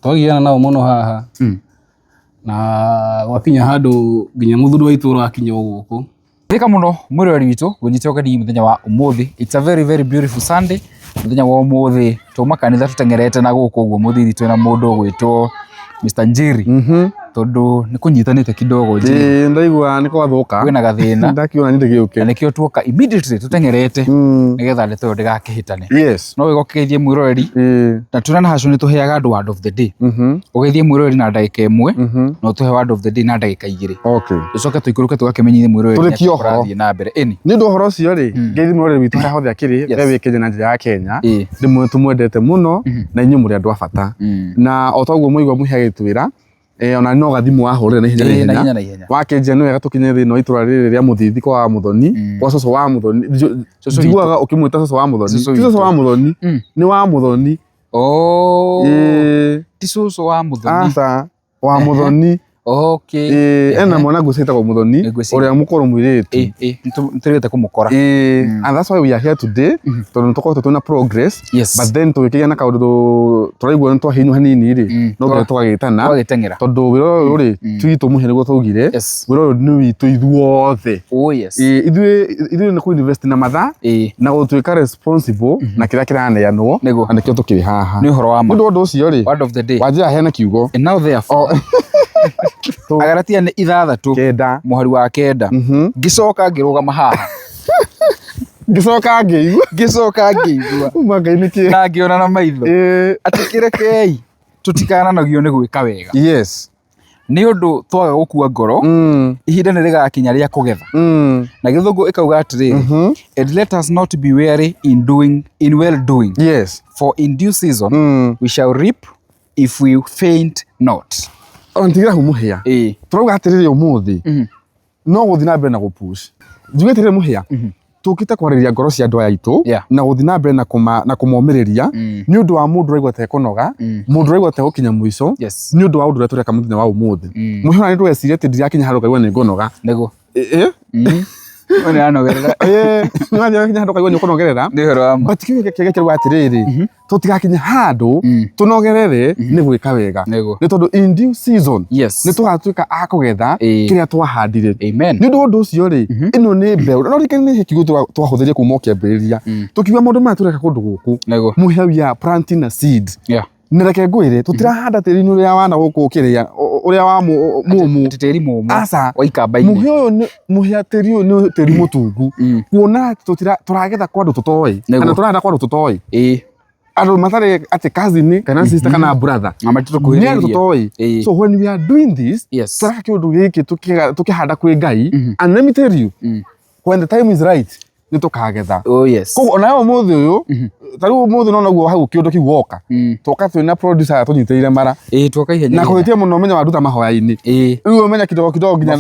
twagiana nao muno haha na gwakinya handu nginya muthuri wa itũra akinya guku thika muno mwirori witu gunyite ogani muthenya wa umuthi. It's a very very beautiful Sunday. Muthenya wa umuthi tuma kanitha tutengerete na guku uguo muthiri twina mundu gwitwo Mr. Njiri tondu ni kunyitanite kidogo nji ndaigua niko gathuka kwina gathina ndakiona ninde giuke na nikio tuoka immediately tutengerete nigetha ndeto ndigakihitane. Yes, no wigokithie mwirori na tunana hacu ni tuheaga andu word of the day ugithie mwirori na ndagika imwe no tuhe word of the day na ndagika igiri. Okay, tucoke tuikuruke tugakimenyithie mwirori turikio horo na mbere eni ni ndu horo cio ri ngeithie mwirori witu ha hothe akiri wewe Kenya na njira ya Kenya ndimwe tumwendete muno na inyu muri andu abata na otoguo muigwa muhia gitwira ona no gathimu wahurira na hinya wakenjia ni wega tukinye thino itura riri ria muthithi kwa Muthoni kwa Coco wa Muthoni njiguaga ukimwita Coco wa Muthoni Coco wa Muthoni ni wa Muthoni ti Coco wa Muthoni asa wa Muthoni. Okay, ena mwana ngusita kwa Muthoni uria mukoro mwiritu ntirite kumukora and that's why we are here today tondu tuko tuna progress. Yes, but then tugikigia na kaundu turaigua ntwa hinyu hanini ri no ngira twagitana twagitengera tondu wiro uri twitu muhere gwo tugire wiro ni witu ithuothe. Oh yes, ithuĩ ni ku invest na matha na gutwika responsible na kira kiraneanwo na nikio tukiri haha ni horo wa ma ndu ucio ri word of the day wajia hena kiugo and now therefore agaratia ni ithathatu kenda muhari wa kenda ngicoka ngirugama haha ngicoka ngiigua umangai niki na ngiona na maitho atikirekei tutikananagio ni gwika wega. Yes, ni undu twaga gukua ngoro ihinda ni rigakinya ria kugetha na githungu ikauga atiri and let us not be weary in well doing. Yes, for in due season we shall reap if we faint not. ontigira humuhia turauga atiriri umuthi no guthi na mbere na gupush njugetere muhia tukite kwariria ngoro cia andu aya itu na guthi na mbere na kumomiriria ni undu wa mundu raigwa te kunoga mundu raigwa te gukinya mwico ni undu wa undu uria tureka muthenya wa umuthi muhia ni tweciria ati ndirakinya handu kaigwa ni ngonoga nego one anogerera nwaje kinya handu kaigwa ni kunogerera ni horo wa but kiwe kigekirwa atiriri tutigakinya handu tunogerere ni gwika wega ni tondu in due season ni twatuika a kugetha kiria twahandire. Amen. Ni undu ucio ri ino ni mbeu no rikani ni kigo twahuthirie kuma ukiambiriria tukiwa maundu ma tureka kundu guku muhia wia planting a seed nireke ngwire tutirahanda tiri-ini uria wana guku ukiria uria wa mumu tiri mumu asa wa ikamba-ini muhia uyu muhia tiri uyu ni tiri mutungu kuona turagetha kwa andu tutoi kana turahanda kwa andu tutoi andu matari ati cousin kana sister kana brother ni andu tutoi. So when we are doing this turaka kiundu giki tukihanda kwi Ngai and let me tell you when the time is right ni tukagetha. Oh yes, ko ona yo muthi uyu tariu muthi no naguo hau kiundu kiu woka tuka twina producer tunyiteire mara tuka ihenya na kuhitia muno menya waduta mahoya-ini riu umenya kidogo nginya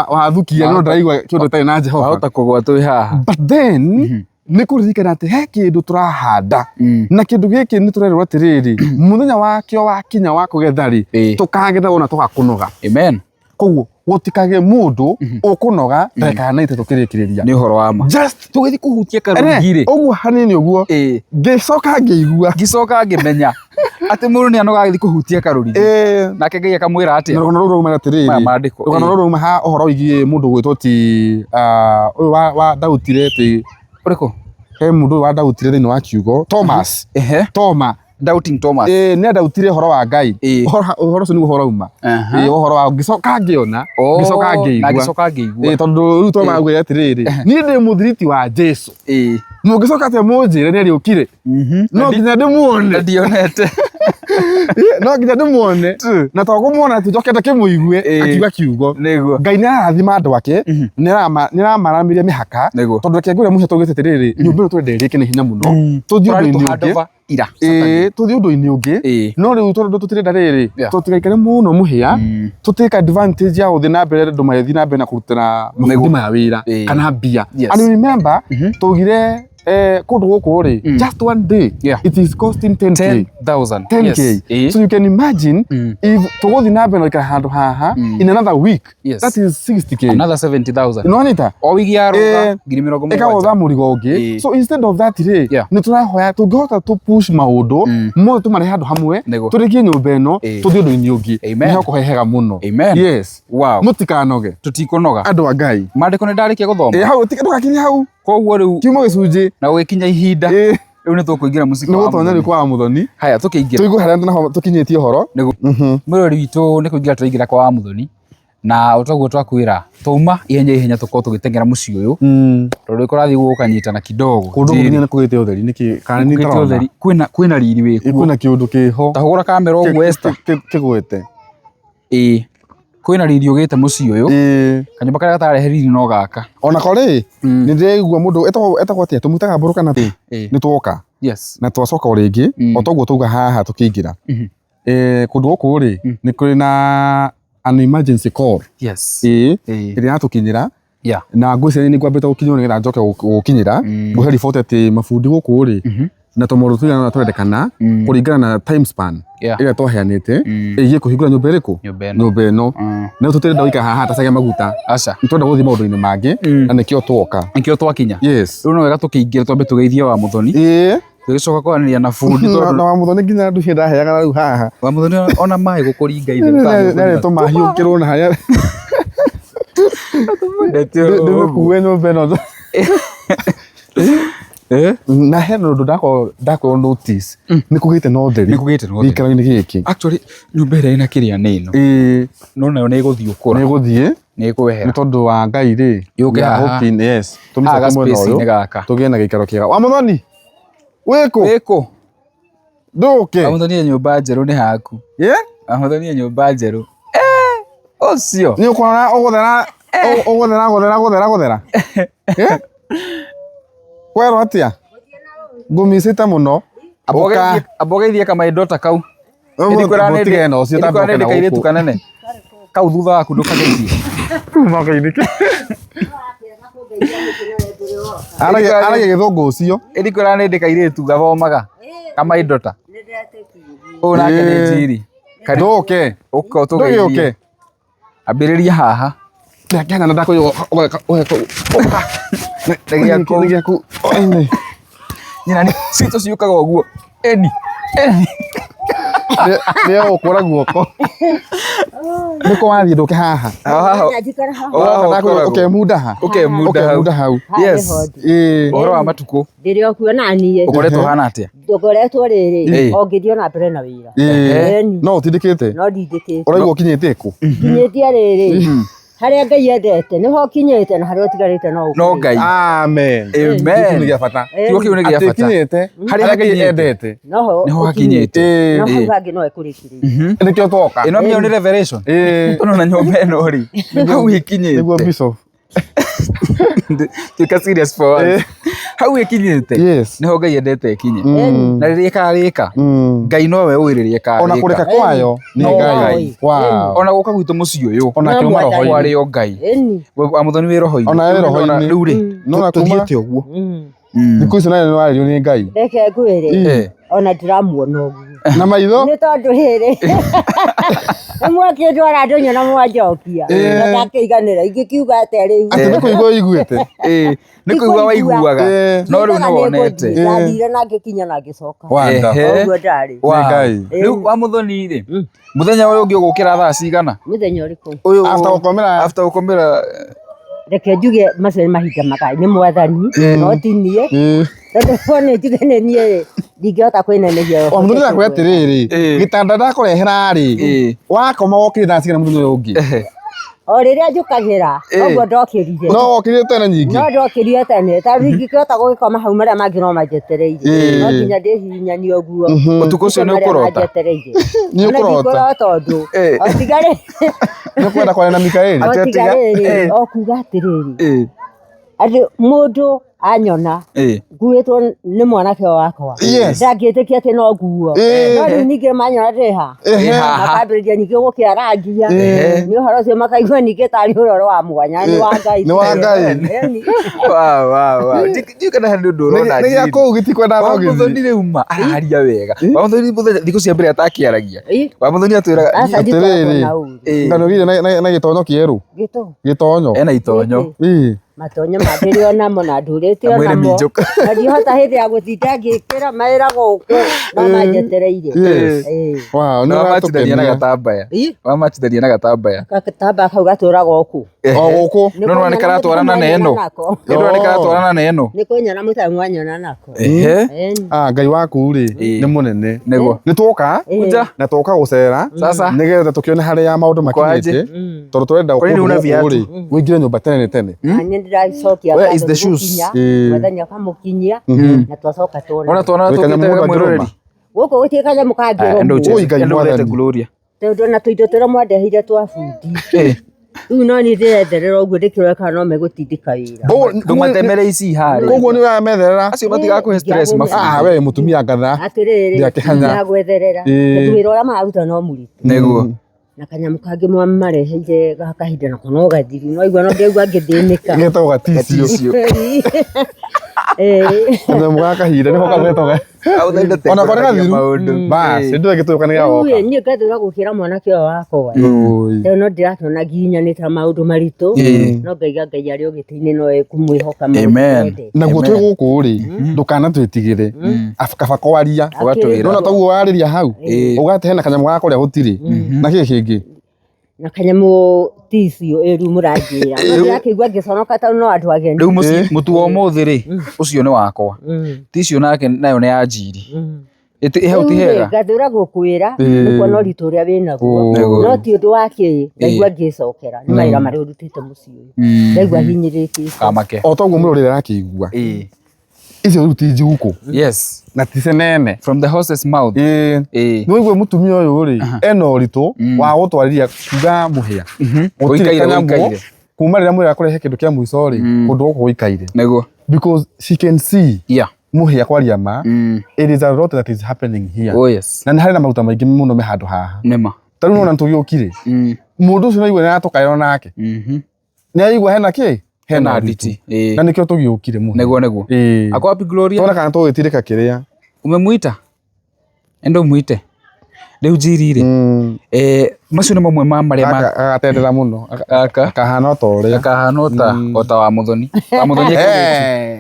wathukia no ndaigua kiundu tari na Jehova wahota kugwa twi haha but then ni kuririkana ati he kindu turahanda na kindu giki ni turerwo atiriri muthenya wakio wakinya wa kugetha ri tukagetha ona tugakunoga. Amen. Koguo gutikage mundu ukunoga ndeka na ite tukirikiriria ni horo wa ma just tugithi kuhutia karugire uguo hanini uguo ngicoka ngiigua ngimenya ati mundu ni anoga githi kuhutia karugire nake Ngai akamwira ati rugano ruru ma atiriri rugano ruru ma ha uhoro igie mundu gwitwo ti uyu wa Dautire ti uriko he mundu wa Dautire thini wa kiugo Thomas Toma Doubting Thomas ni Dautire horo wa Ngai horo ucio ni horo uma horo wa ngicoka ngiona ngicoka ngiigua tondu riu Toma agwire atiriri ni ndi muthiriti wa Jesu mungicoka ate munjire ni ariukire no nginya ndimuone ndionete no nginya ndimuone na twakumuona tujokete kimuigue akiuga kiugo Ngai ni arathima andu ake ni aramaramiria mihaka tondu reke ngwire muhe tugite atiriri nyumba ino twenderie kini hinya muno tuthii undu-ini ungi tuthii undu-ini ungi no riu tondu tutirenda riri tutigaikare muno muhia tutike advantage ya uthi na mbere andu mathi na mbere na kurutira mabundi ma wira kana mbia and remember tugire kundu guku ri just one day it is costing 10,000 10K. So you can imagine if tuguthi na mbere ka handu haha in another week that is 60K, another 70,000 inonita o wiki ya roga ngiri mirongo mũgwanja eka murigo ungi. So instead of that ri ni turahoya tungihota tu push maundu mothe tumare handu hamwe turikie nyumba ino tuthie undu-ini ungi niho kuhehega muno. Yes, wow, mutikanoge tutikunoga andu a Ngai mandiko ni ndarikia guthoma hau tikakinye hau koguo riu kiumo gicunji na gukinya ihinda riu ni tukuingira musiki wa Muthoni ni kwa Muthoni. Haya tukiingira tuigu haria na tukinyitie horo mwirori witu ni kuingira turaingira kwa Muthoni na utaguo twakwira tuma ihenya tuko tugitengera muci uyu tondu ikorathi gukanyitana kidogo kundu muthenya ni kugite utheri niki kana ni tarona kwina riri wiku kwina kiundu kiho tahugura kamera uguo Esther kigwete kwina riri ugite muci uyu kanyumba karia gatarehe riri no gaka ona kori ni ndirigua mundu etagwo atia tumutaga mburu kana ni twoka na twacoka uringi otoguo tuga haha tukiingira kundu guku ri ni kuri na an emergency call iria natukinyira na ngwiceni ni ngwambite gukinywo nigetha njoke gukinyira nguhe report ati mabundi guku ri na tomoru tuya na twendekana kuringana na time span iria twaheanite igie kuhingura nyumba iriku nyumba ino na tutire ndawika haha tacage maguta aca nitwenda guthie maundu-ini mangi na nikio twoka nikio twakinya riu no wega tukiingira twambe tugeithie wa Muthoni tugicoka kwaranĩria na bundi na wa Muthoni nginya ndu cia ndaheaga riu haha wa Muthoni ona mai gukuringa ithe nare tumahiukirwo na haria ndikuwe nyumba ino na hena undu ndako notice ni kugite no theri gikaro-ini giki actually nyumba ĩrĩa ĩna kĩrĩa nĩ ĩno no nayo nĩ ĩgũthiĩ ũkũra nĩ ĩgũthiĩ nĩ ĩkwehera nĩ tondu wa Ngai rĩ yũke haha tũmĩcoke mwena ũyũ tũgĩe na gĩikaro kĩega. Wa Muthoni wĩkũ ndũke wa Muthoni nyũmba njerũ nĩ haku wa Muthoni nyũmba njerũ ũcio nĩ ũkona ũgũthera kwero atia ngumicite muno abogeithie kama idota kau irikwira no cio tamboke na kairitu kanene kau thutha waku ndukageithie magaithike arage githungu ucio irikwira ni ndikairitu gathomaga kama idota o nake ni njiri kadoke uko tugeithie ambiriria haha ndakena ndakuyo Ndegia ku nyina ni sito ciukaga uguo eni leo ukora guoko niko wathi nduke haha ukemuda hau yes uhoro wa matuko ndirio kuona nie ukoretwo hana atia ndokoretwo riri ongirio na mbere na wira no utindikite no ndindikite uraigua ukinyite ku kinyitie riri haria Ngai endete niho kinyite na haria utigarite no Ngai amen amen ni gafata tio kiu ni gafata kinyite haria Ngai endete niho hakinyite no hangi no ekurikirie nikio toka ino mio ni revelation tono na nyomba ino ri hau ikinyite niguo bishop tuka serious for once hau ikinyite niho Ngai endete ikinye na riria karika Ngai nowe wiririe karika ona kureka kwayo ni Ngai wow ona guka gwitu muci uyu ona kiuma roho ari o Ngai wa Muthoni wi roho ona wi roho riu ri no tuthiete uguo thiku ici nayo waririo ni Ngai reke ngwire ona ndiramuona uguo na maitho ni tondu riri mwakie ndwara ndonyo na mwanjokia na ndakeiganira ingikiuga ate riu ati ni kuigua iguite ni kuigua waiguaga no riu no wonete ndire na ngikinya na ngicoka uguo ndari Ngai riu wa Muthoni ri muthenya uyu ungi ugukira thaa cigana muthenya uriku uyu after gukomera reke njuge macio mahinda makai ni mwathani no tinie tondu one njuge ni nie ndingihota kwinenehia o Muthoni ndakwe atiriri gitanda ndakurehera ri wakoma wokire thaa cigana muthenya uyu ungi o riria njukagira oguo ndokirire no wokirire tene nyingi no ndokirire tene ta ringikihota gugikoma hau maria mangi no manjetereire no nginya ndihihinyanie uguo utuku ucio ni ukurota ni ukurota tondu otigare ni kwenda kwana na Mikaeli o kuga atiriri ati mundu anyona nguĩtwo nĩ mwanake wakwa ndangĩtĩkia atĩ no nguo no rĩu ningĩ manyona ndĩha makambĩrĩria ningĩ gũkĩarangia nĩ ũhoro ũcio makaigua ningĩ tarĩ ũhoro wa mwanya nĩ wa Ngai ndiũ kana harĩ ũndũ ũrona nĩ gĩa kũu gĩtikwenda no gĩthiĩ Wamuthoni rĩu ma araria wega Wamuthoni thikũ cia mbere atakĩaragia Wamuthoni atwĩraga atĩrĩrĩ ngano gire na gĩtonyo kĩerũ gĩtonyo ena itonyo matonyo makĩrĩ onamo na ndũrĩte onamo na ndihota hĩndĩ ya gũtinda ngĩkĩra mawĩra gũkũ no manjetereire wamatithania na gatambaya wamatithania na gatambaya gatambaya kau gatũraga gũkũ gũkũ no nĩ karatwarana na ĩno nĩ karatwarana na ĩno nĩ kũnyona mũtamu wanyona nako Ngai waku rĩ nĩ mũnene nĩ twoka na twoka gũcera nĩgetha tũkĩone harĩa maũndũ makinyĩte tondũ tũrenda gũkũ wĩingĩre nyũmba tene tene ndĩracokia where is the shoes mũthenya kamũkinyia na twacoka tuona ona tuona tũkĩte mwĩroreri gũkũ gũtirĩ kanyamũ kangĩ Gloria tondũ na tũindo tũrĩa mwandehire twa bundi rĩu no nĩ ndĩretherera ũguo ndĩkĩrora kana no megũtindĩka wĩra ndũmatemere ici harĩ koguo nĩ ũrametherera acio matigakũhe stress we mũtumia ngatha atĩrĩrĩ ndagwetherera wĩra ũrĩa mararuta no mũritũ nĩguo na kanyamũ kangĩ mareheire gakahinda nako no gathiru no igua no ndĩigua ngĩthĩnĩka getagwo gaticio kanyamũ gakahinda nĩko gagetagwo ona kwarĩ gathiru basi ndũĩ gĩtũka nĩ gĩagoka niĩ ngathũra gũkĩra mwanake ũyũ wakwa rĩu no ndĩratona nginyanĩta maũndũ maritũ no ngaiga Ngai arĩ ũgĩtĩ-inĩ no ekũmwĩhoka naguo twĩ gũkũ rĩ ndũkanatwĩtigĩre kaba kwaria nona taguo warĩria hau ũgate hena kanyamũ gaka ũrĩa gũtirĩ na kĩĩ kĩngĩ na kanyamũ ticio ĩru mũranjĩra ndĩrakĩigua ngĩconoka tondũ no andũ ageni rĩu mũtu wa ũmũthĩ rĩ ũcio nĩ wakwa ticio nake nayo nĩ ya Njiri hau ti hega ngathũra gũkwĩra nĩkuo no ritũ ũrĩa wĩnaguo no ti ũndũ wa kĩ ndaigua ngĩcokera nĩ mawĩra marĩa ũrutĩte mũciĩ ũyũ ndaigua hinyĩrĩkĩte kamake o toguo mũrorere arakĩigua icio rĩu ti njukũ yes na ti cenene from the horse's mouth nĩ wĩigue mũtumia ũyũ rĩ ena ũritũ wa gũtwarĩria kuga mũhĩa gũtirĩ kanyamũ kuma rĩrĩa mwĩra kũrehe kĩndũ kĩa mũico rĩ kũndũ gũkũ gũikaire nĩguo because she can see mũhĩa kwaria ma it is a lot that is happening here na nĩ harĩ na maruta maingĩ mũno me handũ haha nĩma ta rĩu nona tũgĩũkire mũndũ ũcio naigua nĩ aratũkayana nake nĩ aigua hena kĩ hena nditi na nĩkĩo tũgĩũkire mũno nĩguo ako wapi Gloria tona kana tũgĩtirĩka kĩrĩa umemuita endo muite rĩu Njiri rĩ macio nĩ mamwe ma marĩa agatendera mũno akahana o ta ũrĩa akahana o ta Wamuthoni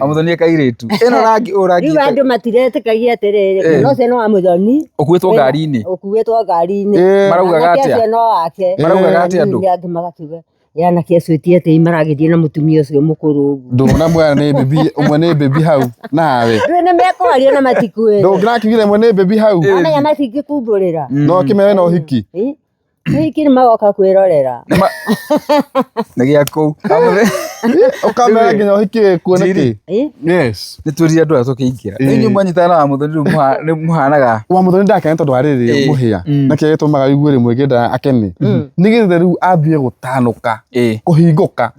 Wamuthoni ekairĩtu ĩno rangi rĩu andũ matiretĩkagia atĩrĩrĩ no ũcio nĩ Wamuthoni ũkuĩtwo ngari-inĩ maraugaga atĩa no wake maraugaga atĩa andũ angĩ magakiuga yanake acio ti atĩ maragĩthiĩ na mũtumia ũcio mũkũrũ ndũna ũmwe nĩ baby hau nawe nĩ mekwaria na matikuĩra ndũngĩrakigire ũmwe nĩ baby hau amenya matingĩkumbũrĩra no kĩmere no hiki hiki nĩ magoka kwĩrorera nĩ gĩa kũu ũkamera nginya ũhiki kuona kĩ yes nĩ twĩrire andũ aya tũkĩingĩra inyuĩ mwanyitana na Wamuthoni rĩu nĩ mũhanaga Wamuthoni ndakene tondũ warĩrĩ mũhĩa na kĩrĩa gĩtũmaga wigue rĩmwe ngĩenda akene nĩgetha rĩu ambie gũtanũka kũhingũka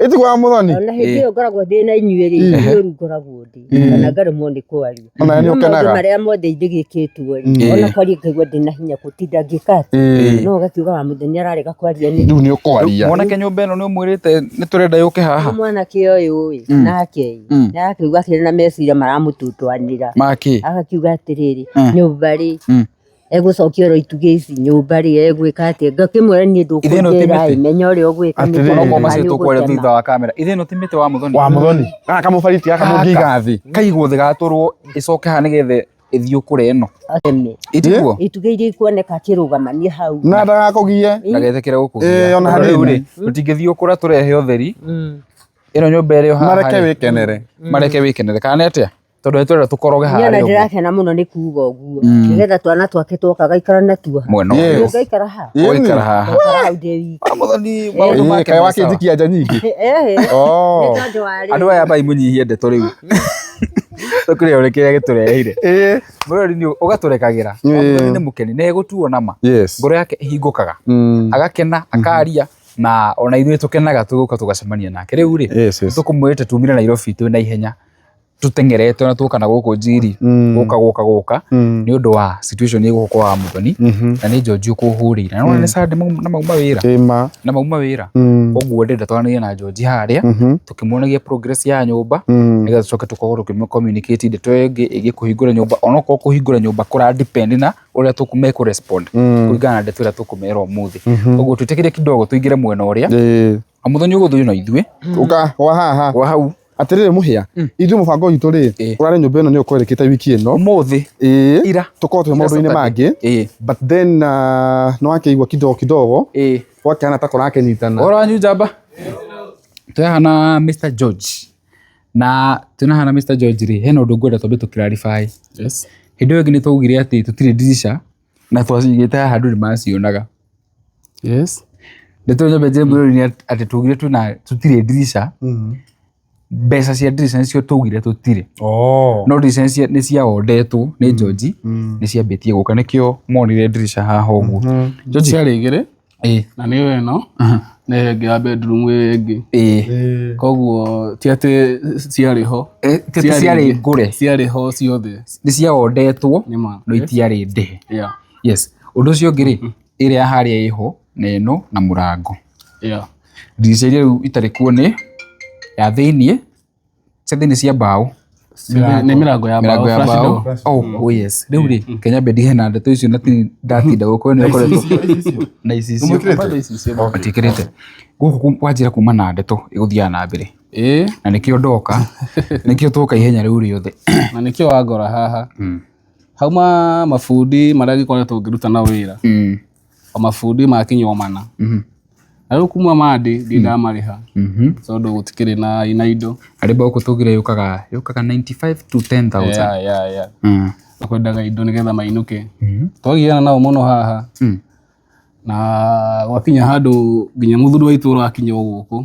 ĩtigwo Wamuthoni ona hĩndĩ ĩyo ngoragwo ndĩ na inyuĩ rĩ ũru ngoragwo ndĩ kana ngaremwo nĩ kwaria ona nĩ ũkenaga marĩa mothe ndigĩkĩtwo rĩ ona kwaria ngaigua ndĩ na hinya gũtinda ngĩkati no gakiuga Wamuthoni ararega kwaria nĩ rĩu nĩ ũkwaria mwanake nyũmba ĩno nĩ ũmwĩrĩte nĩ tũrenda yũke haha mwanake ũyũ nake nĩarakĩigua kĩrĩ na meciria maramũtutwanĩra agakiuga atĩrĩrĩ nyũmba rĩ egũcokia oro itugĩ ici nyũmba rĩ egwĩka atĩa ngakĩmwĩra niĩ ndũkũnjĩra menya ũrĩa ũgwĩka okorwo macio tũkwaria thutha wa kamera ithe ĩno ti mĩtĩ Wamuthoni kana kamũbariti gaka mũngĩiga thĩ kaigwo thĩ gatũrwo ĩcoke haha nĩgetha ĩthiĩ ũkũre ĩno itigwo itugĩ iria ikuoneka akĩrũgamania hau na ndagakũgie ndagetĩkĩre gũkũgia ona hanini tũtingĩthiĩ ũkũra tũrehe ũtheri ĩno nyũmba ĩrĩ o haha mareke wĩkenere kana nĩ atĩa tondũ nĩ tũrenda tũkoroge harĩa ũguo ndĩrakena mũno nĩ kuuga ũguo nĩgetha twana twake twoka gaikara na tuo mwena ũyũ gaikara haha hau ndĩ wiki Wamuthoni maũndũ make wakĩnjikia nja nyingĩ andũ aya bai mũnyihie ndeto rĩu tũkũrĩa ũrĩ kĩrĩa gĩtũreheire mũrori nĩ ũgatũrekagĩra Wamuthoni nĩ mũkeni na egũtuo nama ngoro yake ĩhingũkaga agakena akaria na ona ithuĩ tũkenaga tũgũka tũgacemania nake rĩu rĩ tũkũmwĩte tumire Nairobi twĩ na ihenya tũtengerete ona tũkana gũkũ Njiri gũka nĩ ũndũ wa situation ĩgũkũ wa Muthoni na nĩ George ũkũhũrĩire na nĩ Sunday na mauma wĩra ũguo ndenda twanĩrie na George harĩa tũkĩmuonagia progress ya nyũmba nĩgetha tũcoke tũkorwo tũkĩmũcommunicate ndeto ĩngĩ ĩgiĩ kũhingũra nyũmba onokorwo kũhingũra nyũmba kũra depend na ũrĩa tũkũmeka respond kũringana na ndeto ĩrĩa tũkũmera ũmũthĩ ũguo twĩtĩkĩre kidogo tũingĩre mwena ũrĩa Muthoni ũgũthiĩ na ithuĩ wa hau atirire muhia ithu mubango witũ ri urare nyumba ino ni ukwerekete wiki ino umuthi ira tukorwo twe maundu-ini mangi but then no akeigua kidogo wakana ta korake nyitana oranyu jamba tuyahana Mr George na tunahana Mr George ri hena undu ngwenda twambe tu clarify hindi ĩngĩ ni twaugire ati tutire dirisha na twacigite haha nduri macionaga ndeto nyambe jembo ni ati tugire tutire dirisha mbeca cia dirisha nicio tugire tutire no dirisha nĩ ciaondetwo nĩ George nĩ ciambĩtie gũka nĩkĩo monire dirisha haha ũguo George ciarĩ igĩrĩ na nĩ ĩno na ĩngĩ ya bedroom ĩngĩ koguo ti atĩ ciarĩ ho ciarĩ ngũre ciarĩ ho ciothe nĩ ciaondetwo no itiarĩ ndehe yes ũndũ ũcio ũngĩ rĩ ĩrĩa harĩa ĩho na ĩno na mũrango dirisha iria itarĩ kuo nĩ ya thĩinĩ thĩinĩ cia mbaũ nĩ mirango ya mbaũ yes rĩu rĩ Kenya bendi hena ndeto icio na ndatinda gũkũ nĩ ũkoretwo na ici icio atikĩrĩte gũkũ kwanjĩra kuma na ndeto ĩgũthiaga na mbere na nĩkĩo ndoka nĩkĩo tũka ihenya rĩu rĩothe na nĩkĩo wangora haha hauma mabundi marĩa gĩkoretwo ngĩruta na wĩra mabundi ma Kinyomana Ayo kuma madi ndindamarĩha tondũ gũtikĩrĩ na indo arĩba gũkũ tũgire yukaga 95 to 10,000 akwendaga indo nĩgetha mainũke twagiana nao mũno haha na gwakinya handũ nginya mũthuri wa itũra akinya gũkũ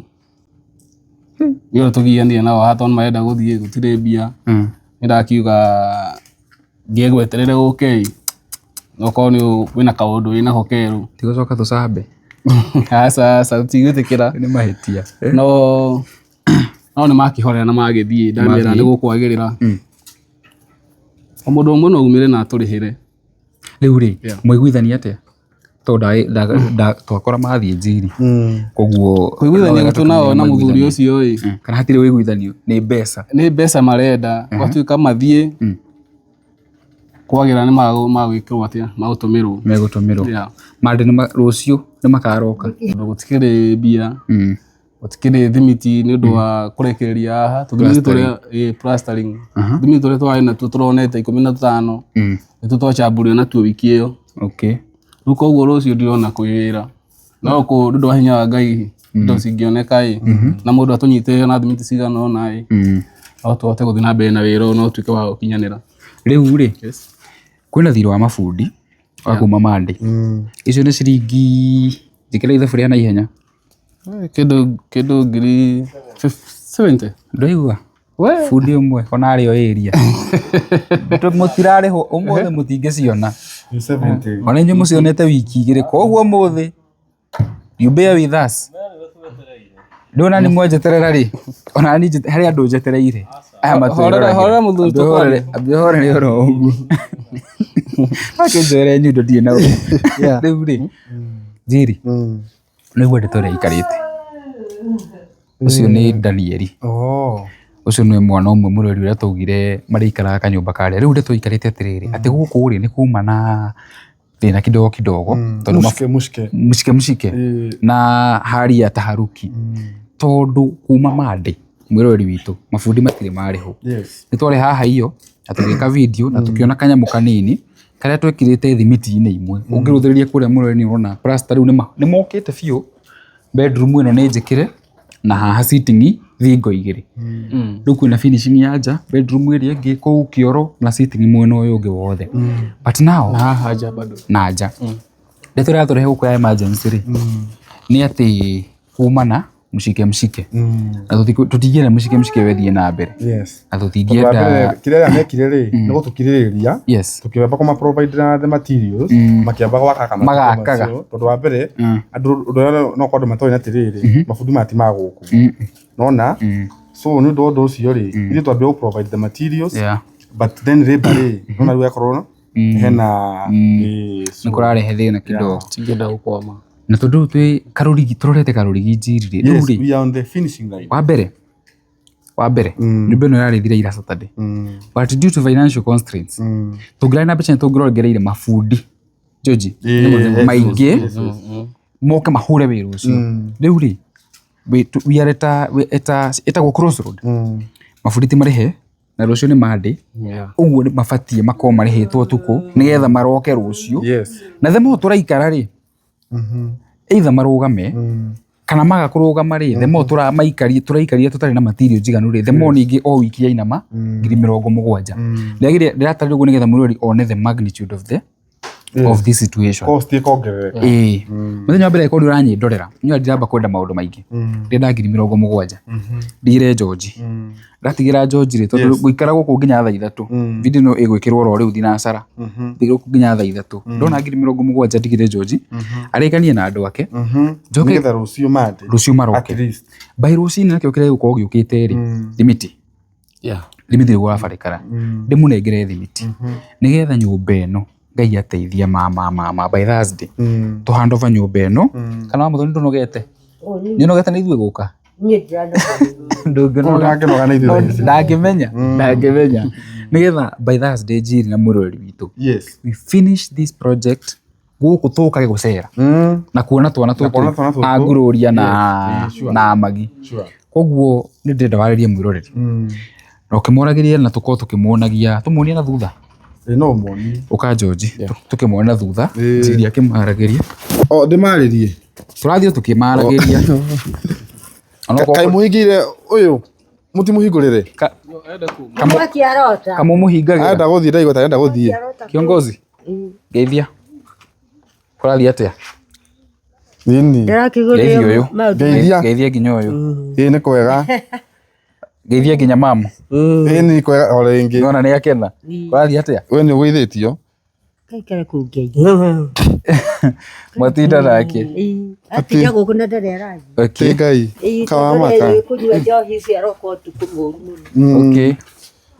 nĩo tũgianire nao haha tondũ marenda gũthiĩ gũtirĩ mbia nĩndakiuga ngĩgweterere gũkei nokorwo nĩ wĩna kaũndũ wĩna hokeru tigũcoka tũcambe sasa tigwĩtĩkĩra nĩ mahĩtia no nĩ makĩhorera na magĩthiĩ ndamĩra nĩ gũkwagĩrĩra o mũndũ ũmwe no umĩre na tũrĩhĩre rĩu rĩ mũiguithania atĩa tondũ twakora mathiĩ Njiri koguo kũiguithania gũtũ nao na mũthuri ũcio ĩ kana hatirĩ wĩiguithanio nĩ mbeca marenda gwatuĩka mathiĩ kwagĩra nĩ magwĩkĩrwo atĩa megũtũmĩrwo mande rũciũ nĩ makaroka gũtikĩrĩ mbia gũtikĩrĩ thimiti nĩ ũndũ wa kũrekereria haha tũthimiti tũrĩa plastering thimiti tũrĩa twarĩ natuo tũronete 15 nĩ twacambũrio natuo wiki ĩyo rĩu koguo rũciũ ndirona kwĩwĩra no nĩ ũndũ wa hinya wa Ngai indo cingĩoneka na mũndũ atũnyite na thimiti cigana ũna no tũhote gũthiĩ na mbere na wĩra no tuĩke wa gũkinyanĩra rĩu rĩ kwĩna thirĩ wa mabundi wa kuma mande icio nĩ ciringi njĩkĩra ithabu rĩa na ihenya kĩndũ ngiri 70 ndũigua bundi ũmwe ona arĩ o area mũtirarĩhwo ũmũthĩ mũtingĩciona ona inyuĩ mũcionete wiki igĩrĩ koguo ũmũthĩ you bear with us ndona nĩ mwenjeterera rĩ ona ni harĩ andũ njetereire aya matũrora horera mũthuri tũkorere abĩhore nĩ oro ũguo akĩnjere nyundo ndiĩ na rĩu rĩ Njiri nĩguo ndeto ĩrĩa ikarĩte ũcio nĩ Danieli ũcio nĩ mwana ũmwe mũrori ũrĩa twaugire marĩikaraga kanyũmba karĩa rĩu ndeto ikarĩte atĩrĩrĩ atĩ gũkũ rĩ nĩ kuma na thĩna kidogo tondũ mushike na hali ya taharuki tondũ kuma mande mwĩrori witũ mabundi matirĩ marĩho nĩ twarĩ haha iyo atũgĩka video na tũkĩona kanyamũ kanini karĩa twekĩrĩte thimiti-inĩ imwe ũngĩrũthĩrĩria kũrĩa mwĩrori nĩ ũrona plaster rĩu nĩ mokĩte biũ bedroom ĩno nĩ njĩkĩre na haha sitting thingo igĩrĩ rĩu kwĩna finishing ya nja bedroom ĩrĩa ĩngĩ kũu kĩoro na sitting mwena ũyũ ũngĩ wothe but now na haha nja bado na nja ndeto ĩratũrehe gũkũ ya emergency rĩ nĩ atĩ kumana mshike na tutigire mshike wethie na mbere na tutingienda kiria mekire ri no gutukiriria tukibamba kuma provide the materials makiamba gwaka kama tondu wa mbere andu no kondo matoi na tiriri mafundi mati maguku nona so ni ndo ucio ri ithu twambe provide the materials but then rebari nona ruya corona hena ni kurare thina kidogo tingenda gukwama na tondu twi karurigi turorete karurigi njiri ri yes we are on the finishing line wa mbere nyumba ino yarithire ira Saturday but due to financial constraints tungirana na mbeca tungirongereire mafundi George maingi moke mahure wira ucio riu ri we are etagwo crossroad mafundi ti marihe na rucio ni mande uguo ni mabatie makoo marihitwo tuku nigetha maroke rucio na themo turaikara ri either marugame kana maga kurugama ri themo turaikaria tutari na material jiganu ri themo ningi o wiki ya inama 70,000 ndagire ndiratari uguo nigetha mwirori one the magnitude of this situation cost ikongerere muthenya wa mbere ko uranye ndorera nyu ndiramba kwenda maundu maingi ndenda 70,000 ndire George ratigira George ri tondu guikara guku nginya thaa 3 video no igwikirwo ro riu thinacara thigiro nginya thaa 3 ndona 70,000 ndigire George arikanie na andu ake njoke getha rucio maroke by rucio nakio kire guko giukite ri limiti gwa barikara ndimunengere thimiti nigetha nyumba eno Ngai ateithia mama by Thursday to hand over nyumba eno kana muthoni ndunogete nyonogete ni ithue guka ndangimenya nigetha by Thursday njiri na mwirori witu we finish this project guku tukage gucera na kuona twana tutu agururia na magi koguo ni ndenda waririe mwiroreri no kimuragiria na tuko tukimuonagia tumuonia na thutha no moni uka George tukimwona thutha njiri akimaragiria ndimaririe turathio tukimaragiria kai muhingire uyu mutimuhingurire kama muhingagira enda guthie ndaigota enda guthie kiongozi geithia kurathia atia nini geithia nginya uyu ni kwega geithia nginya mamu ni kwega o ringi ngona ni akena kurathia atia we ni ugwithitio kaikare kungeithia matinda nake atiga guku na ndarera okay Ngai kawamaka kunywa njohi cia roko tuku muru okay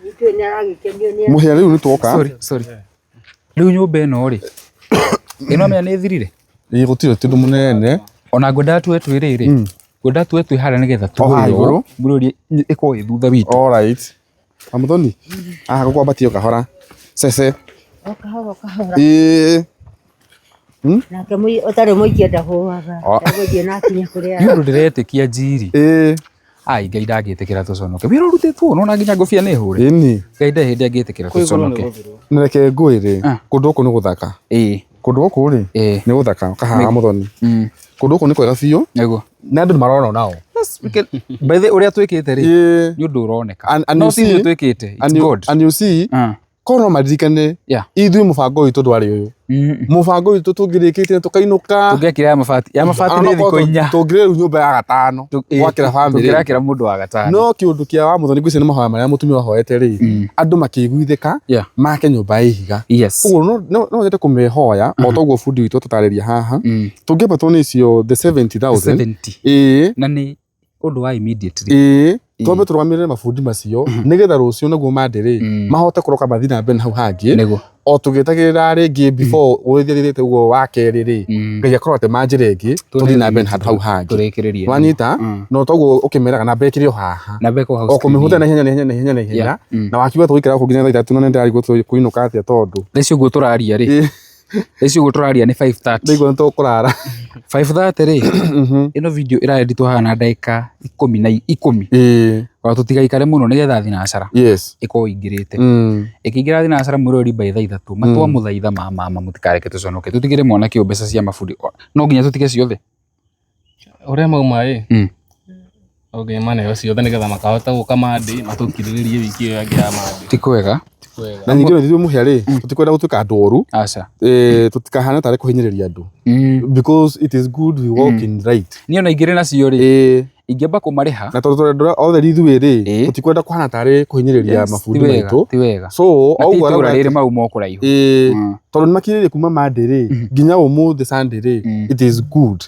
nitwe ni aragikenio ni muhia riu ni twoka sorry riu nyumba eno ri ino me ni thirire gutire tindu munene ona ngwenda twetwirire ngwenda twetwihara nigetha tuguriro bururi iko ithutha witu all right amuthoni gukwambatio kahora cece kahora nake utari muikia ndahuaga ndaguthie nakinya kuria yuru ndiretikia njiri ai Ngai ndagitikira tuconoke wira rutitwo nona nginya ngofia ni hure ni Ngai nda hindi agitikira tuconoke nireke ngwire kundu ku ni guthaka kundu ku ri ni guthaka kahaga muthoni kundu ku ni kwega biu nego na andu marona nao by the uria twikite ri ni undu uroneka no si twikite it's God and you see kono madirikane ithui mubango witu ndwari uyu mubango witu tungirikite tukainuka tungekira mabati ni thiko 4 tungire nyumba ya gatano gwakira family tungekira mundu wa gatano no kiundu kia wa muthoni gwicene mahoya maria mutumia wahoete ri andu makiguithika make nyumba ihiga uguo no njete kumehoya o toguo fundi witu tutariria haha tungepatwo ni cio the 70,000 na ni undu wa immediately twambe turwamirire mafundi macio nigetha rucio naguo mandiri mahote kuroka mathina mbere hau hangi o tugitagirira ringi before urithirite uguo wa keri ri Ngai akorwo ate manjire ingi tuthina mbere hau hangi turikiririe wanyita no toguo ukimeraga na mbekire haha na mbeko house o kumihutana hinya na wakiuga twikira ku nginya 3 no ndari kuinuka atia tondu lecio go turaria ri lecio go turaria ni 5:30 ndigo nto kurara 5:30 ri ino video iraeditwo haha na ndagika 10 wa tutigaikare muno nigetha thinacara iko ingirite ikingira thinacara mwirori by thaa 3 matwa muthaitha mama mutikareke tuconoke tutigire mwana kio mbeca cia mafundi no nginya tutige ciothe uria mauma okay mane yo ciothe nigetha makahota guka mandi matukiriririe wiki iyo yangi ya mandi ti kwega na ningĩ no ithuĩ mũhĩa rĩ tutikwenda gũtuĩka andũ oru tutikahana tarĩ kũhinyĩrĩria andũ because it is good we walk in right. Niĩ ona ingĩrĩ nacio rĩ ingĩamba kũmarĩha na tondũ othe ithuĩ rĩ tutikwenda kũhana tarĩ kũhinyĩrĩria mabundi maitũ so ũguo arauga rĩrĩ mau mokũraihu tondũ nĩmakirĩrĩrie kuma Monday rĩ nginya ũmũthĩ Sunday rĩ it is good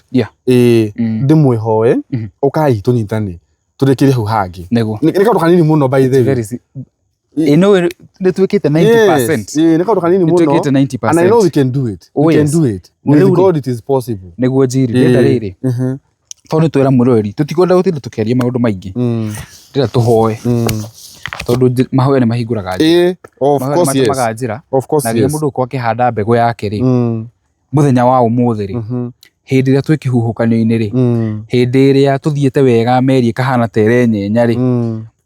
ndĩmwĩhoe ũkai tũnyitane tũrĩkĩre hau hangĩ nĩ kaũndũ kanini mũno by the way no nĩtuĩkĩte 90%. Nĩ kaũndũ kanini mũno and I know we can do it. We can do it. With God it is possible. Nĩguo njiri ndĩrenda rĩrĩ tondũ nĩtwĩra mũrori tũtikwenda gũtinda tũkĩaria maũndũ maingĩ ndĩrenda tũhoe tondũ mahoya nĩmahingũraga njĩra. Of course yes. Njĩra na rĩrĩa mũndũ ũkorwo akĩhanda mbegũ yake rĩ mũthenya wa ũmũthĩ rĩ hĩndĩ ĩrĩa twĩ kĩhuhũkanio-inĩ rĩ hĩndĩ ĩrĩa tũthiĩte wega meri ĩkahana ta ĩrenyenya rĩ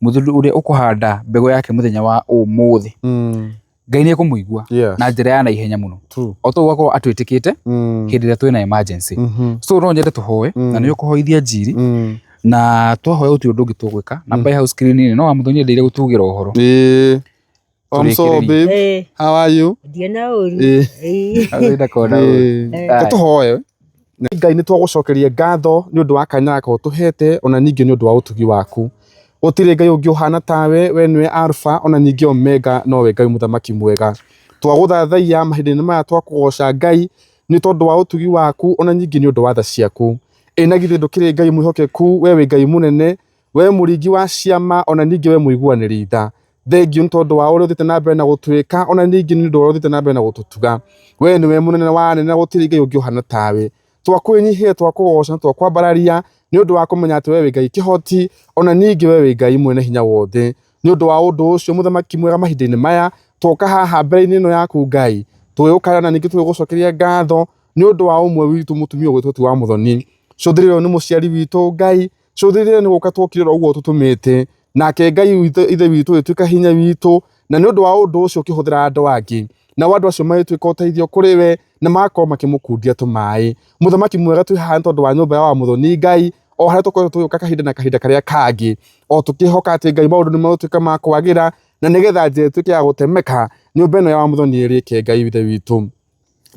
mũthuri ũrĩa ũkũhanda mbegũ yake mũthenya wa ũmũthĩ Ngai nĩekũmũigua na njĩra ya naihenya mũno o to gwakorwo atwĩtĩkĩte hĩndĩ ĩrĩa twĩna emergency. So no nyende tũhoe na nĩ ũkũhoithia njiri na twahoya gũtirĩ ũndũ ũngĩ tũgwĩka namba ya hau screen-inĩ no Wamuthoni endeire gũtugĩra ũhoro. I'm so babe. How are you? Ndiena ũru. Arenda kona ũru. Tũhoe. Ngai nĩtwagũcokeria ngatho nĩ ũndũ wa kanya gaka ũtũhete ona ningĩ nĩ ũndũ wa ũtugi waku. Gũtirĩ Ngai ũngĩ ũhana tawe, we nĩwe Alpha ona ningĩ Omega, nowe Ngai mũthamaki mwega. Twagũthathaiya mahinda-inĩ maya twakũgoca Ngai nĩ tondũ wa ũtugi waku ona ningĩ nĩ ũndũ wa tha ciaku. Ĩna githĩ ndũkĩrĩ Ngai mwĩhokeku, we wĩ Ngai mũnene, we mũringi wa ciama ona ningĩ we mũiguanĩri tha. Thengiũ nĩ tondũ wa ũrĩa ũthiĩte na mbere na gũtwĩka ona ningĩ nĩ ũndũ wa ũrĩa ũthiĩte na mbere na gũtũtuga. We nĩwe mũnene wa anene na gũtirĩ Ngai ũngĩ ũhana tawe. Twakwĩnyihia twakũgoca na twakwambararia nĩ ũndũ wa kũmenya atĩ we wĩ Ngai kĩhoti ona ningĩ we wĩ Ngai mwene hinya wothe. Nĩ ũndũ wa ũndũ ũcio mũthamaki mwega mahinda-inĩ maya twoka haha mbere-inĩ ĩno yaku Ngai twĩgũkaya na ningĩ twĩgũcokeria ngatho nĩ ũndũ wa ũmwe witũ mũtumia ũgwĩtwo Wamuthoni. Cũthĩrĩro nĩ mũciari witũ Ngai, cũthĩrĩro nĩ gũka twokire ũguo tũtũmĩte nake Ngai ithe witũ gĩtuĩka hinya witũ na nĩ ũndũ wa ũndũ ũcio ũkĩhũthĩra andũ angĩ na andũ acio magĩtuĩka ũteithio kũrĩ we na magakorwo makĩmũkundia tũmaĩ. Mũthamaki mwega twĩ haha nĩ tondũ wa nyũmba ya Wamuthoni Ngai o harĩa tũkoretwo tũgĩũka kahinda na kahinda karĩa kangĩ o tũkĩhoka atĩ Ngai maũndũ nĩmagũtuĩka ma kwagĩra na nĩgetha njĩra ĩtuĩke ya gũtemeka nyũmba ĩno ya Wamuthoni ĩrĩke Ngai ithe witũ.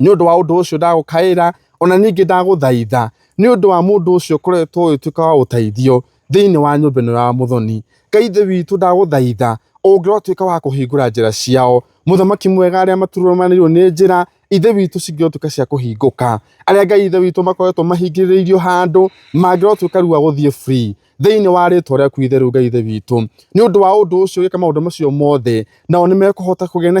Nĩ ũndũ wa ũndũ ũcio ndagũkaĩra ona ningĩ ndagũthaitha nĩ ũndũ wa mũndũ ũcio ũkoretwo ũgĩtuĩka wa ũteithio thĩinĩ wa nyũmba ĩno ya Wamuthoni. Ngai ithe witũ ndagũthaitha ũngĩrotuĩka wa kũhingũra njĩra ciao. Mũthamaki mwega arĩa matũrũmanĩirwo nĩ njĩra ithe witũ cingĩrotuĩka cia kũhingũka, arĩa Ngai ithe witũ makoretwo mahingĩrĩirio handũ mangĩrotuĩka rĩu gũthiĩ free thĩinĩ wa rĩtwa rĩaku itherũ Ngai ithe witũ. Nĩ ũndũ wa ũndũ ũcio gĩka maũndũ macio mothe nao nĩmekũhota kũgĩa na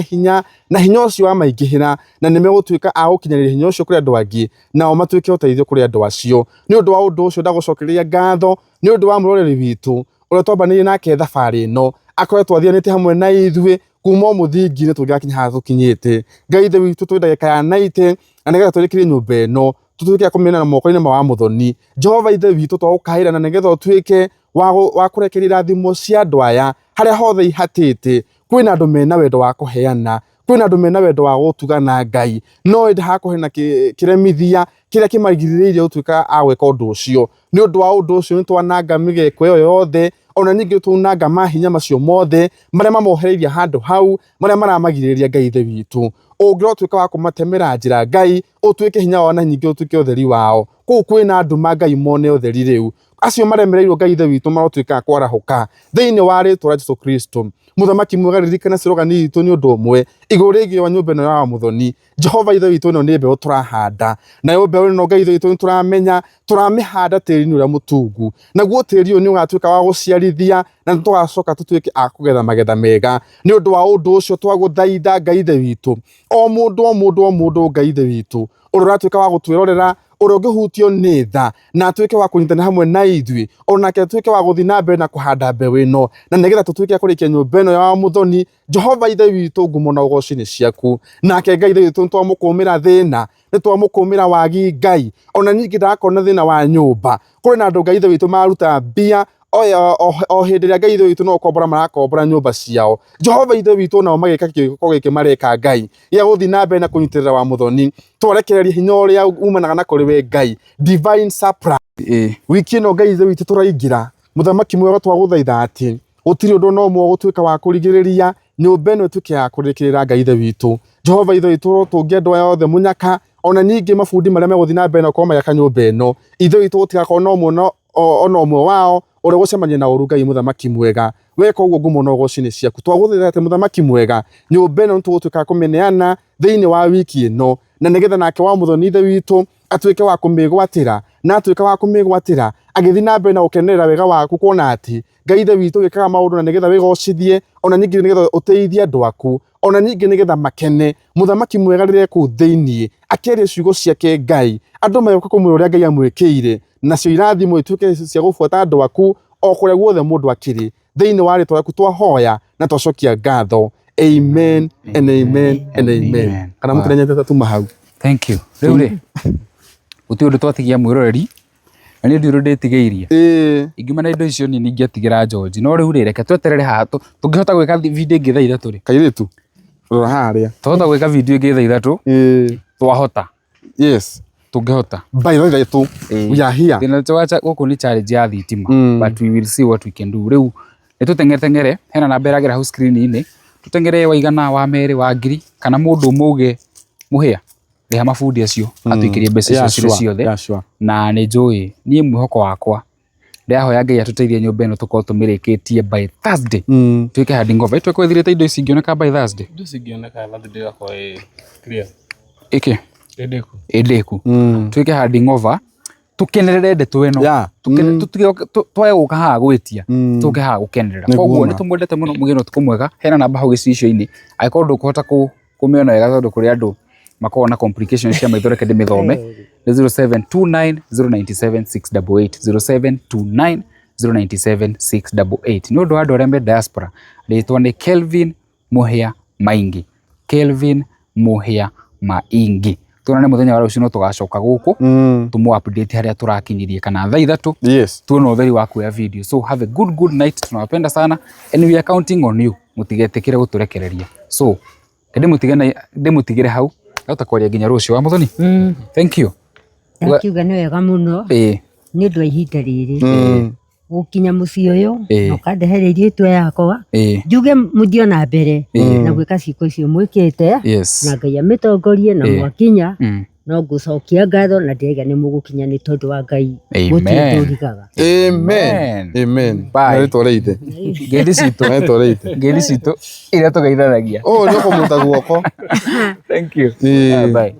hinya ũcio wa maingĩhĩra na nĩmegũtuĩka a gũkinyanĩria hinya ũcio kũrĩ andũ angĩ nao matuĩke ũteithio kũrĩ andũ acio. Nĩ ũndũ wa ũndũ ũcio ndagũcokeria ngatho nĩ ũndũ wa mũroreri witũ ũrĩa twambanĩirie nake thabarĩ ĩno akoretwo athianĩte hamwe na ithuĩ kuma mũthingi-inĩ tũngĩgakinya haha tũkinyĩte. Ngai ithe witũ twĩ ndagĩka ya 90 na nĩgetha tũrĩkĩrie nyũmba ĩno tũtuĩke a kũmĩona na moko-inĩ ma Wamuthoni. Jehova ithe witũ twagũkaĩra na nĩgetha ũtuĩke wa kũrekeria irathimo cia andũ aya harĩa hothe ihatĩte. Kwĩna andũ mena wendo wa kũheana, kwĩna andũ mena wendo wa gũtugana Ngai, no ndahakũhe na kĩremithia kĩrĩa kĩmarigĩrĩirie gũtuĩka a gwĩka ũndũ ũcio. Nĩ ũndũ wa ũndũ ũcio nĩtwananga mĩgeko ĩyo yothe ona ningĩ tunanga mahinya macio mothe marĩa mamohereirie handũ hau marĩa maramagirĩrĩria Ngai ithe witũ. Ũngĩrotuĩka wa kũmatemera njĩra Ngai ũtuĩke hinya wao na ningĩ ũtuĩke ũtheri wao. Kũu kwĩna nduma Ngai mone ũtheri rĩu acio maremereirwo Ngai ithe witũ marotuĩka a kwarahũka thĩinĩ wa rĩtwa rĩa Jesũ Kristo. Mũthamaki mwega ririkana slogani itũ nĩ ũndũ ũmwe igũrũ rĩgiĩ wa nyũmba ĩno ya Wamuthoni. Jehova ithe witũ ĩno nĩ mbeũ tũrahanda nayo mbeũ ĩno Ngai ithe witũ nĩtũramenya tũramĩhanda tĩri-inĩ ũrĩa mũtungu, naguo tĩri ũyũ nĩ ũgatuĩka wa gũciarithia na tũgacoka tũtuĩke a kũgetha magetha mega. Nĩ ũndũ wa ũndũ ũcio twagũthaitha Ngai ithe witũ o mũndũ Ngai ithe witũ ũrĩa ũratuĩka wa gũtwĩrorera ũrĩa ũngĩhutio nĩ tha na atuĩke wa kũnyitana hamwe na ithuĩ onake atuĩke wa gũthiĩ na mbere na kũhanda mbeũ ĩno na nĩgetha tũtuĩke a kũrĩkia nyũmba ĩno ya Wamuthoni. Jehova ithe witũ ngumo na ũgoci-inĩ ciaku nake Ngai ithe witũ nĩtwamũkũmĩra thĩna, nĩtwamũkũmĩra wagi Ngai ona ningĩ ndakorwo na thĩna wa nyũmba. Kũrĩ na andũ Ngai ithe witũ maruta mbia o hĩndĩ ĩrĩa Ngai ithe witũ no gũkombora marakombora nyũmba ciao. Jehova ithe witũ nao magĩka gĩko gĩkĩ mareka Ngai gĩa gũthiĩ na mbere na kũnyitĩrĩra Wamuthoni. Twarekereria hinya ũrĩa umanaga na kũrĩ we Ngai, divine supply. Wiki ĩno Ngai ithe witũ tũraingĩra mũthamaki mwega twagũthaitha atĩ gũtirĩ ũndũ no ũmwe gũtuĩka wa kũrigĩrĩria nyũmba ĩno ĩtuĩke ya kũrĩkĩrĩra Ngai ithe witũ. Jehova ithe witũ tũngĩ andũ aya othe mũnyaka ona ningĩ mabundi marĩa megũthiĩ na mbere na gũkorwo magĩaka nyũmba ĩno, ithe witũ gũtigakorwo na ũmwe ona ũmwe wao ũrĩa gũcemania na ũru. Ngai mũthamaki mwega, weka ũguo ngumo na ũgooci-inĩ ciaku, twagũthaitha atĩ mũthamaki mwega, nyũmba ĩno nĩtũgũtuĩka kũmĩneana thĩinĩ wa wiki ĩno, na nĩgetha nake wa mũthoni ithe witũ atuĩke wa kũmĩgwatĩra, na atuĩka wa kũmĩgwatĩra agĩthiĩ na mbere na gũkenerera wega waku, kuona atĩ Ngai ithe witũ gĩkaga maũndũ na nĩgetha wĩgocithie, ona ningĩ nĩgetha ũteithie andũ aku, ona ningĩ nĩgetha makene. Mũthamaki mwega rĩrĩa kũu thĩinĩ akĩaria ciugo ciake Ngai, andũ magĩũka kũmwĩra ũrĩa Ngai amwĩkĩire, nacio irathimo ituĩke cia gũbuata andũ aku o kũrĩa guothe mũndũ akĩrĩ, thĩinĩ wa rĩĩtwa rĩaku twahoya na twacokia ngatho. Amen and amen and amen. Kana mũtĩrenyete tuma hau. Thank you. Rĩu rĩ gũtirĩ ũndũ twatigia mwĩroreri, na nĩ ũndũ ndĩtigĩirie ingiuma na indo icio ni ingĩatigĩra George, no rĩu rĩ reke tweterere haha tũngĩhota gwĩka video ĩngĩ thaa ithatũ rĩ kairĩtu rora harĩa twahota gwĩka video ĩngĩ thaa ithatũ twahota. Yes, tũngĩhota by the way tu we are here. Thina twacha gũkũ nĩ challenge ya thitima, but we will see what we can do. Rĩu nĩtũteng'ere hena namba ĩragera hau screen-inĩ, tũteng'ere waigana wa merĩ wa ngiri kana mũndũ mũge mũhĩa rĩha mabundi acio atwĩkĩrie mbeca icio ciothe. Na nĩ njũĩ niĩ mwĩhoko wakwa ndĩrahoya Ngai atũteithie nyũmba ĩno tũkorwo tũmĩrĩkĩtie by Thursday, tuĩke handing over. Itwe kwethirĩte indo ici ingĩoneka by Thursday, indo cingĩoneka Thursday gako clear iki endeku tuĩke handing over, tukenerere ndeto ĩno, twae gũka haha gwĩtia, tũke haha gũkenerera. Koguo nĩ tũmwendete mũno, mũgeni ũtukũ mwega. Hena namba hau gĩcicio-inĩ, angĩkorwo ndũkũhota kũmĩona wega tondũ kũrĩ andũ makorwo na complications cia maitho, reke ndĩmĩthome. 0729097688 0729097688. Nĩ ũndũ wa andũ arĩa me diaspora, rĩtwa nĩ Kelvin Mũhĩa Maingi, Kelvin Mũhĩa Maingi. Tuonane mũthenya wa rũciũ, no tũgacoka gũkũ tũmũ update harĩa tũrakinyirie kana thaa ithatũ. Yes, tuone ũtheri wa kuoya video. So have a good night, tunawapenda sana and we are counting on you. Mũtigetĩkĩre gũtũrekereria. So ndĩmũtigĩre hau ũtakwaria nginya rũciũ wa mũthoni. Thank you. Akiuga nĩ wega mũno nĩ ũndũ wa ihinda rĩrĩ gũkinya mũciĩ ũyũ na ũkandehere irio yakwa, njuge mũthiĩ na mbere na gwĩka ciĩko icio mwĩkĩte, na Ngai amĩtongorie na mwakinya, no ngũcokia ngatho na ndĩrega nĩ mũgũkinya nĩ tondũ wa Ngai gũtirĩ tũrigaga. Amen, amen. Bye. Ngeithi citũ iria tũgeithanagia. Nĩ kũmuta guoko. Thank you. Bye.